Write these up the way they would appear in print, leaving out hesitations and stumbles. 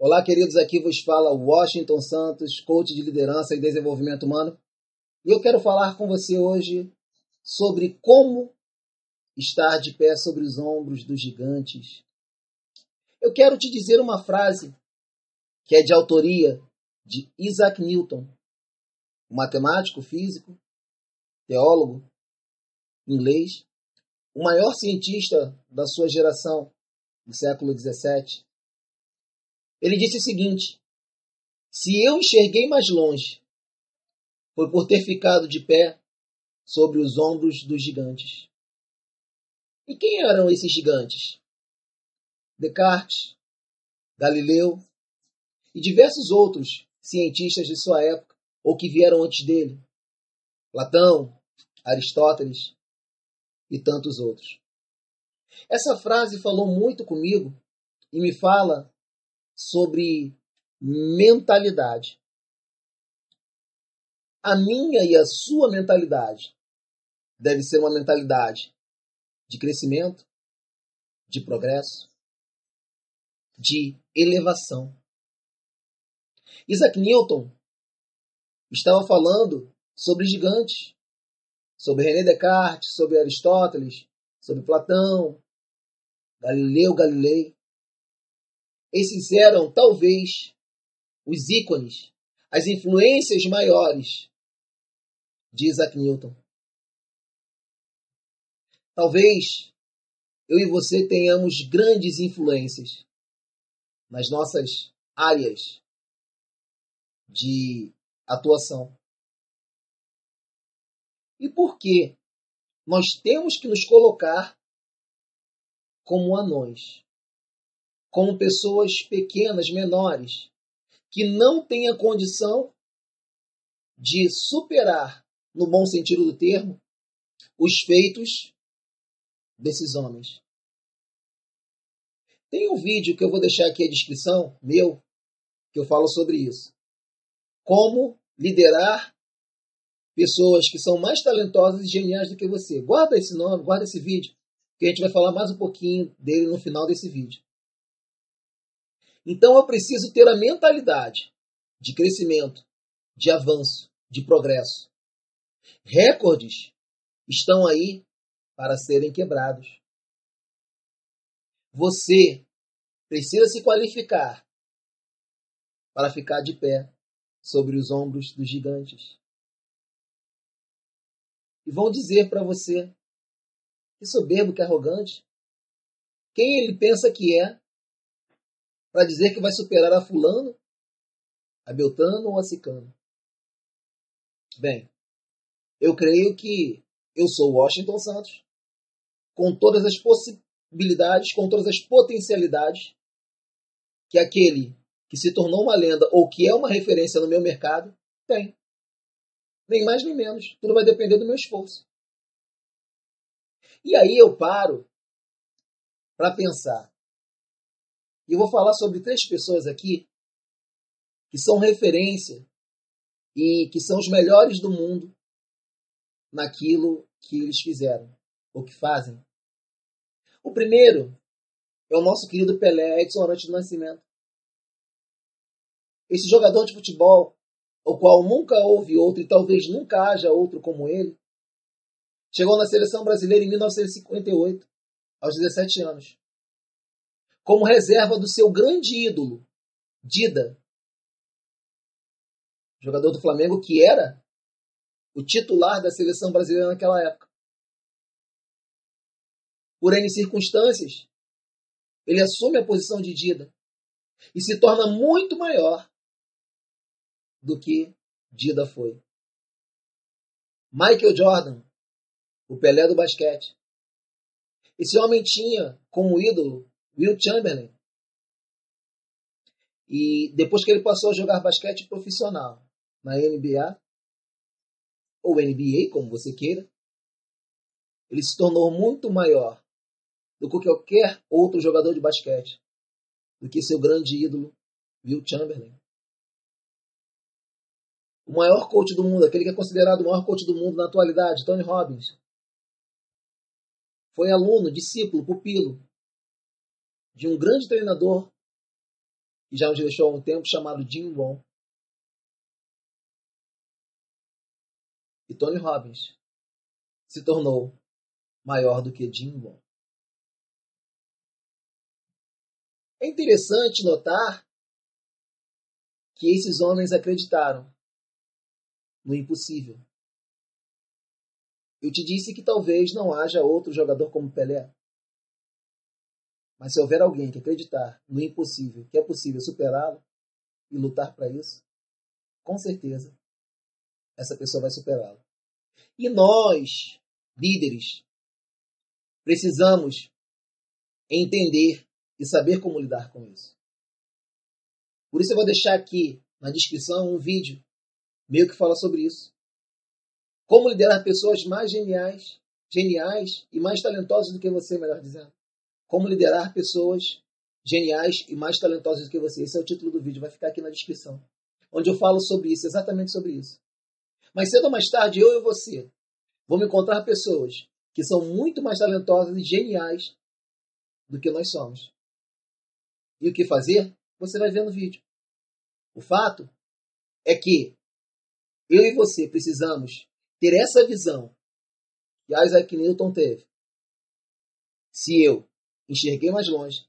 Olá, queridos, aqui vos fala Washington Santos, coach de liderança e desenvolvimento humano. E eu quero falar com você hoje sobre como estar de pé sobre os ombros dos gigantes. Eu quero te dizer uma frase que é de autoria de Isaac Newton, um matemático, físico, teólogo, inglês, o maior cientista da sua geração, do século XVII. Ele disse o seguinte: se eu enxerguei mais longe, foi por ter ficado de pé sobre os ombros dos gigantes. E quem eram esses gigantes? Descartes, Galileu e diversos outros cientistas de sua época, ou que vieram antes dele. Platão, Aristóteles e tantos outros. Essa frase falou muito comigo e me fala sobre mentalidade. A minha e a sua mentalidade deve ser uma mentalidade de crescimento, de progresso, de elevação. Isaac Newton estava falando sobre gigantes, sobre René Descartes, sobre Aristóteles, sobre Platão, Galileu Galilei. Esses eram, talvez, os ícones, as influências maiores de Isaac Newton. Talvez eu e você tenhamos grandes influências nas nossas áreas de atuação. E por que nós temos que nos colocar como anões, como pessoas pequenas, menores, que não têm a condição de superar, no bom sentido do termo, os feitos desses homens? Tem um vídeo que eu vou deixar aqui a descrição, meu, que eu falo sobre isso. Como liderar pessoas que são mais talentosas e geniais do que você. Guarda esse nome, guarda esse vídeo, que a gente vai falar mais um pouquinho dele no final desse vídeo. Então eu preciso ter a mentalidade de crescimento, de avanço, de progresso. Recordes estão aí para serem quebrados. Você precisa se qualificar para ficar de pé sobre os ombros dos gigantes. E vão dizer para você: que soberbo, que arrogante. Quem ele pensa que é para dizer que vai superar a fulano, a beltrano ou a ciclano? Bem, eu creio que eu sou Washington Santos, com todas as possibilidades, com todas as potencialidades que aquele que se tornou uma lenda ou que é uma referência no meu mercado tem. Nem mais nem menos. Tudo vai depender do meu esforço. E aí eu paro para pensar. E eu vou falar sobre 3 pessoas aqui que são referência e que são os melhores do mundo naquilo que eles fizeram, ou que fazem. O primeiro é o nosso querido Pelé, Edson Arantes do Nascimento. Esse jogador de futebol, o qual nunca houve outro e talvez nunca haja outro como ele, chegou na seleção brasileira em 1958, aos 17 anos, como reserva do seu grande ídolo, Dida, jogador do Flamengo que era o titular da seleção brasileira naquela época. Por N circunstâncias, ele assume a posição de Dida e se torna muito maior do que Dida foi. Michael Jordan, o Pelé do basquete. Esse homem tinha como ídolo Will Chamberlain. E depois que ele passou a jogar basquete profissional na NBA, ou NBA, como você queira, ele se tornou muito maior do que qualquer outro jogador de basquete, do que seu grande ídolo, Will Chamberlain. O maior coach do mundo, aquele que é considerado o maior coach do mundo na atualidade, Tony Robbins, foi aluno, discípulo, pupilo de um grande treinador que já nos deixou há um tempo, chamado Jim Rohn, e Tony Robbins se tornou maior do que Jim Rohn. É interessante notar que esses homens acreditaram no impossível. Eu te disse que talvez não haja outro jogador como Pelé. Mas se houver alguém que acreditar no impossível, que é possível superá-lo e lutar para isso, com certeza essa pessoa vai superá-lo. E nós, líderes, precisamos entender e saber como lidar com isso. Por isso eu vou deixar aqui na descrição um vídeo meu que fala sobre isso. Como liderar pessoas mais geniais e mais talentosas do que você, melhor dizendo. Como liderar pessoas geniais e mais talentosas do que você. Esse é o título do vídeo, vai ficar aqui na descrição. Onde eu falo sobre isso, exatamente sobre isso. Mas cedo ou mais tarde, eu e você vamos encontrar pessoas que são muito mais talentosas e geniais do que nós somos. E o que fazer? Você vai ver no vídeo. O fato é que eu e você precisamos ter essa visão que Isaac Newton teve. Se eu enxerguei mais longe,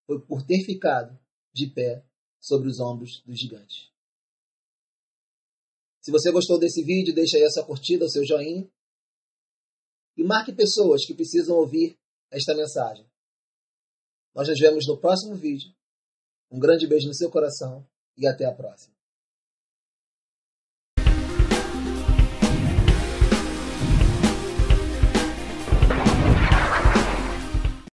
foi por ter ficado de pé sobre os ombros dos gigantes. Se você gostou desse vídeo, deixa aí a sua curtida, o seu joinha. E marque pessoas que precisam ouvir esta mensagem. Nós nos vemos no próximo vídeo. Um grande beijo no seu coração e até a próxima.